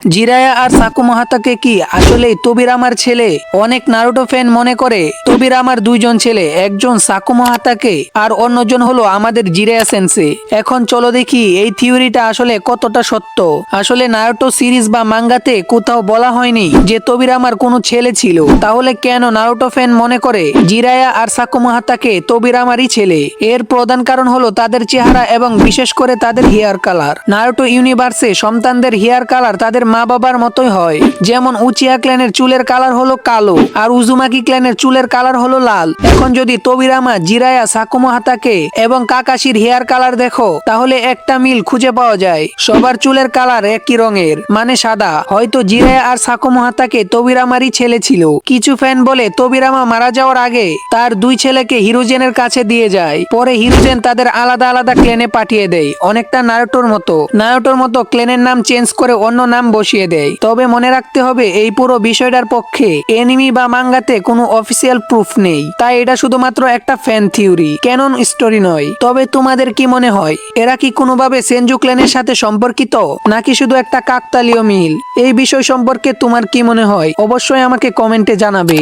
জিরায়া আর সাকুমোহাতাকে কি আসলেই তোবিরামার ছেলে? অনেক নারুটো ফ্যান মনে করে তোবিরামার দুইজন ছেলে, একজন সাকুমোহাতাকে আর অন্যজন হলো আমাদের জিরায়া সেন্সেই। এখন চলো দেখি এই থিওরিটা আসলে কতটা সত্য। আসলে নারুটো সিরিজ বা মাঙ্গাতে কোথাও বলা হয়নি যে তোবিরামার কোনো ছেলে ছিল। তাহলে কেন নারুটো ফ্যান মনে করে জিরায়া আর সাকুমোহাতাকে তোবিরামারই ছেলে? এর প্রধান কারণ হলো তাদের চেহারা এবং বিশেষ করে তাদের হেয়ার কালার। নারুটো ইউনিভার্সে সন্তানদের হেয়ার কালার তাদের মা বাবার মতোই হয়। যেমন উচিয়া ক্ল্যানের চুলের কালার হলো কালো আর উজুমাকি ক্ল্যানের চুলের কালার হলো লাল। এখন যদি তোবিরামা, জিরায়া, সাকুমোহাতাকে এবং কাকাশির হেয়ার কালার দেখো তাহলে একটা মিল খুঁজে পাওয়া যায়। সবার চুলের কালার একই রঙের, মানে সাদা। হয়তো জিরায়া আর সাকুমোহাতাকে তোবিরামারই ছেলে ছিল। কিছু ফ্যান বলে তোবিরামা মারা যাওয়ার আগে তার দুই ছেলেকে হিরোজেনের কাছে দিয়ে যায়, পরে হিরোজেন তাদের আলাদা আলাদা ক্ল্যানে পাঠিয়ে দেয়, অনেকটা নারুটোর মতো ক্ল্যানের নাম চেঞ্জ করে অন্য নাম বসিয়ে দেয়। তবে মনে রাখতে হবে এই পুরো বিষয়টার পক্ষে এনিমি বা মাঙ্গাতে কোনো অফিসিয়াল প্রুফ নেই, তাই এটা শুধুমাত্র একটা ফ্যান থিওরি, ক্যানন স্টোরি নয়। তবে তোমাদের কি মনে হয় এরা কি কোনোভাবে সেনজু ক্ল্যানের সাথে সম্পর্কিত, নাকি শুধু একটা কাকতালীয় মিল? এই বিষয় সম্পর্কে তোমার কি মনে হয় অবশ্যই আমাকে কমেন্টে জানাবে।